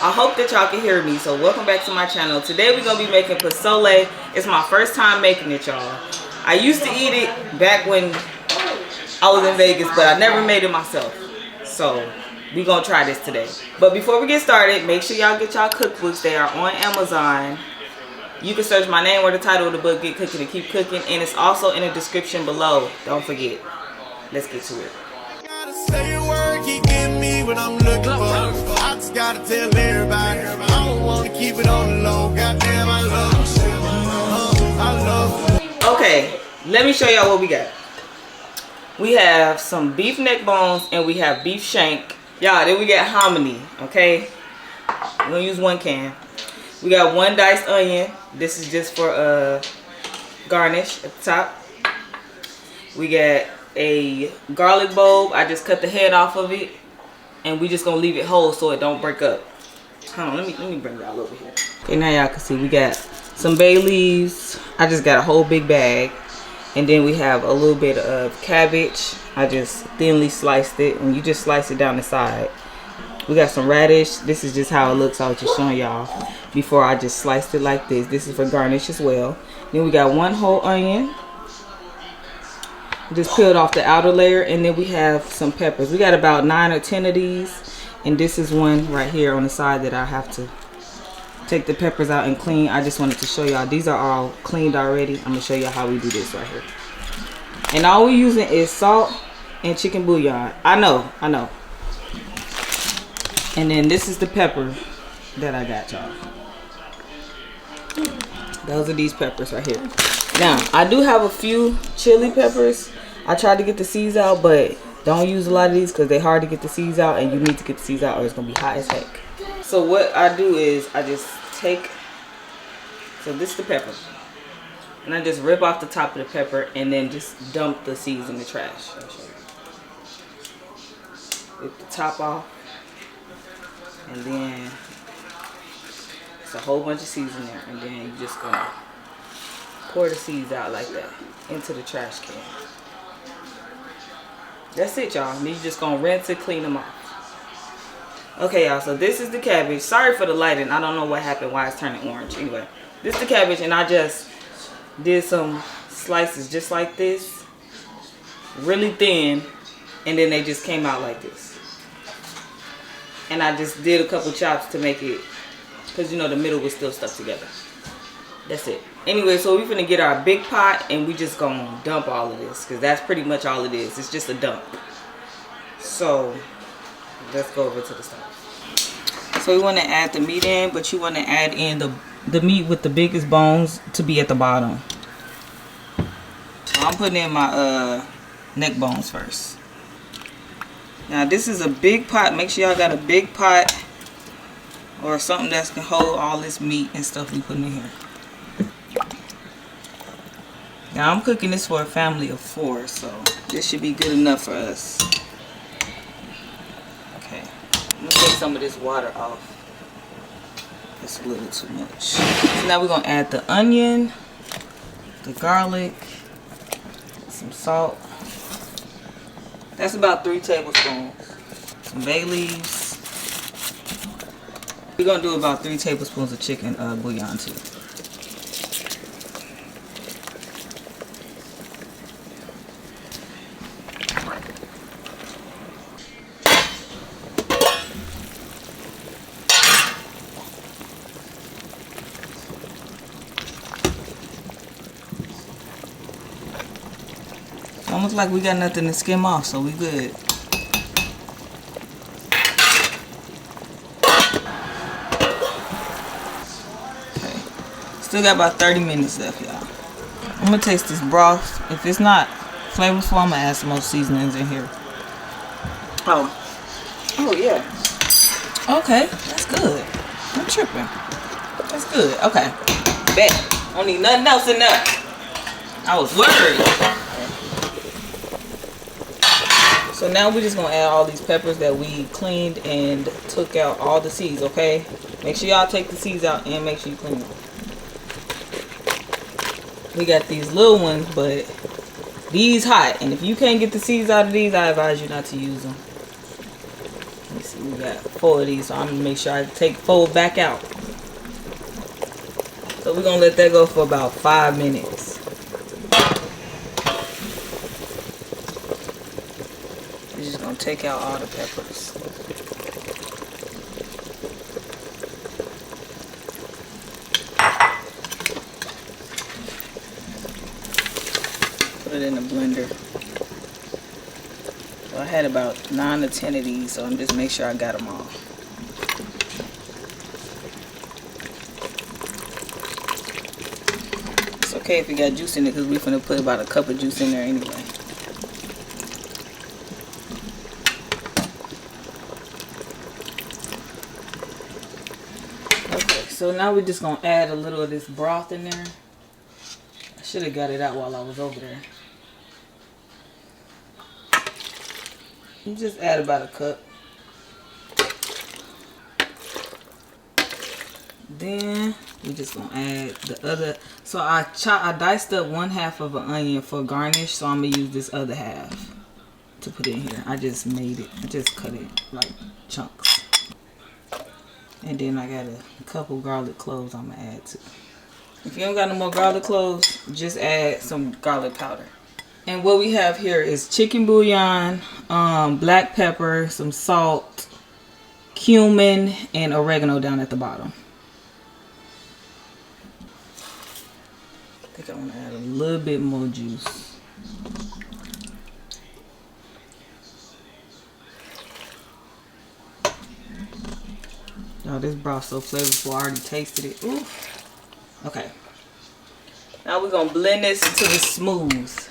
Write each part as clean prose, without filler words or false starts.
I hope that y'all can hear me. So welcome back to my channel. Today we're gonna be making pozole. It's my first time making it, y'all. I used to eat it back when I was in Vegas, but I never made it myself. So we're gonna try this today. But before we get started, make sure y'all get y'all cookbooks. They are on Amazon. You can search my name or the title of the book, Get Cooking and Keep Cooking, and it's also in the description below. Don't forget. Let's get to it. Say a word, keep getting me what I'm looking for. I just gotta tell everybody, I don't wanna keep it on the low. Goddamn, I love you. Okay, let me show y'all what we got. We have some beef neck bones and we have beef shank. Y'all, then we got hominy, okay? We're gonna use 1 can. We got 1 diced onion. This is just for garnish at the top. We got a garlic bulb. I just cut the head off of it, and we just gonna leave it whole so it don't break up. Hold on, let me bring y'all over here. Okay, now y'all can see we got some bay leaves. I just got a whole big bag, and then we have a little bit of cabbage. I just thinly sliced it, and you just slice it down the side. We got some radish. This is just how it looks. I was just showing y'all before I just sliced it like this. This is for garnish as well. Then we got 1 whole onion. Just peeled off the outer layer, and then we have some peppers. We got about 9 or 10 of these, and this is one right here on the side that I have to take the peppers out and clean. I just wanted to show y'all these are all cleaned already. I'm gonna show y'all how we do this right here. And all we're using is salt and chicken bouillon. I know. And then this is the pepper that I got, y'all. Those are these peppers right here. Now, I do have a few chili peppers. I tried to get the seeds out, but don't use a lot of these because they're hard to get the seeds out, and you need to get the seeds out or it's going to be hot as heck. So what I do is I just take, so this is the pepper, and I just rip off the top of the pepper and then just dump the seeds in the trash. I'll show you. Rip the top off, and then it's a whole bunch of seeds in there, and then you just going to pour the seeds out like that into the trash can. That's it, y'all. And then you just gonna rinse and clean them off. Okay, y'all, so this is the cabbage. Sorry for the lighting. I don't know what happened, why it's turning orange. Anyway, this is the cabbage, and I just did some slices just like this, really thin, and then they just came out like this. And I just did a couple chops to make it, because you know the middle was still stuck together. That's it. Anyway, so we're gonna get our big pot, and we just gonna dump all of this, because that's pretty much all it is. It's just a dump. So let's go over to the stove. So we want to add the meat in, but you want to add in the meat with the biggest bones to be at the bottom. So I'm putting in my neck bones first. Now this is a big pot. Make sure y'all got a big pot or something that can hold all this meat and stuff we putting in here. Now I'm cooking this for a family of 4, so this should be good enough for us. Okay, I'm gonna take some of this water off. It's a little too much. So now we're gonna add the onion, the garlic, some salt. That's about 3 tablespoons. Some bay leaves. We're gonna do about 3 tablespoons of chicken bouillon too. Almost like we got nothing to skim off, so we good. Okay, still got about 30 minutes left, y'all. I'm gonna taste this broth. If it's not flavorful, I'm gonna add some more seasonings in here. Oh yeah. Okay, that's good. I'm tripping. That's good. Okay, bet. Don't need nothing else in there. I was worried. So now we're just gonna add all these peppers that we cleaned and took out all the seeds, okay? Make sure y'all take the seeds out and make sure you clean them. We got these little ones, but these hot. And if you can't get the seeds out of these, I advise you not to use them. Let me see. We got 4 of these, so I'm gonna make sure I take 4 back out. So we're gonna let that go for about 5 minutes. We're just gonna take out all the peppers. Put it in the blender. So I had about 9 or 10 of these, so I'm just make sure I got them all. It's okay if you got juice in it, because we're gonna put about a cup of juice in there anyway. Okay, so now we're just gonna add a little of this broth in there. I should have got it out while I was over there. You just add about a cup. Then we just gonna add the other. So I diced up 1/2 of an onion for garnish. So I'm gonna use this other half to put in here. I just made it. I just cut it like chunks. And then I got a couple garlic cloves I'm gonna add too. If you don't got no more garlic cloves, just add some garlic powder. And what we have here is chicken bouillon, black pepper, some salt, cumin, and oregano down at the bottom. I think I want to add a little bit more juice. Oh, this broth so flavorful. I already tasted it. Ooh. Okay. Now we're going to blend this until it's smooth.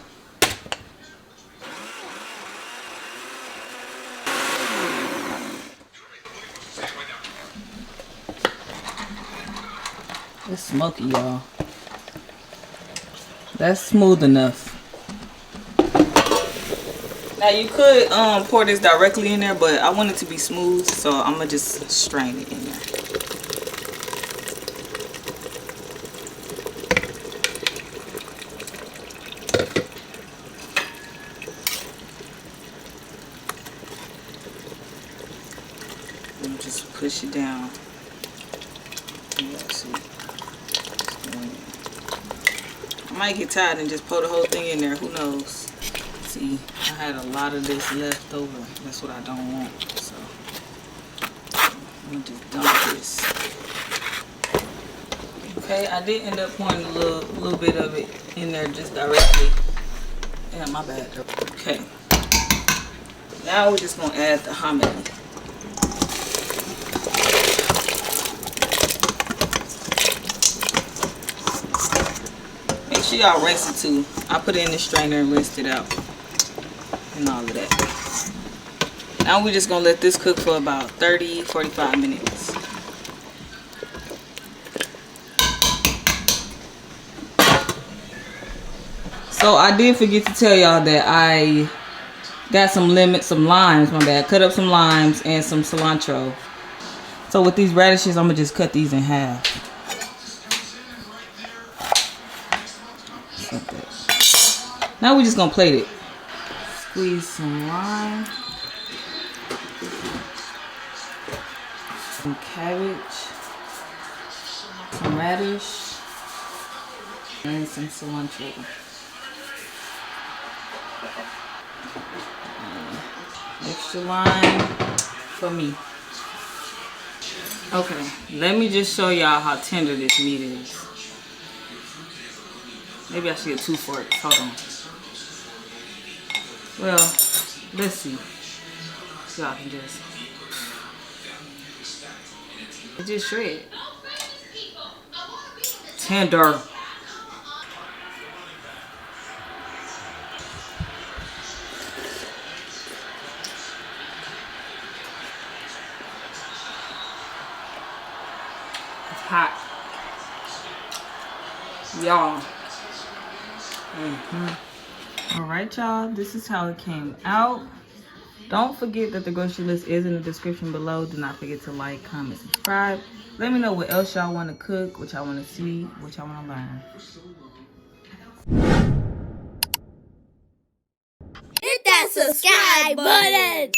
It's smoky, y'all. That's smooth enough. Now you could pour this directly in there, but I want it to be smooth, so I'm gonna just strain it in there. And just push it down. See. I might get tired and just pour the whole thing in there. Who knows? See, I had a lot of this left over. That's what I don't want. So I'm gonna just dump this. Okay, I did end up pouring a little bit of it in there just directly. Yeah, my bad. Okay. Now we're just gonna add the hominy. Make sure y'all rinse it too. I put it in the strainer and rinsed it out. And all of that. Now we're just gonna let this cook for about 30-45 minutes. So I did forget to tell y'all that I got some limes, my bad. Cut up some limes and some cilantro. So with these radishes, I'm gonna just cut these in half. Like that. Now we're just gonna plate it. Squeeze some lime, some cabbage, some radish, and some cilantro. Extra lime for me. Okay, let me just show y'all how tender this meat is. Maybe I should get 2 forks. Hold on. Well, let's see. Y'all can just. It just shred. Tender. It's hot. Y'all. Alright, y'all, this is how it came out. Don't forget that the grocery list is in the description below. Do not forget to like, comment, subscribe. Let me know what else y'all want to cook, what y'all want to see, what y'all want to learn. Hit that subscribe button!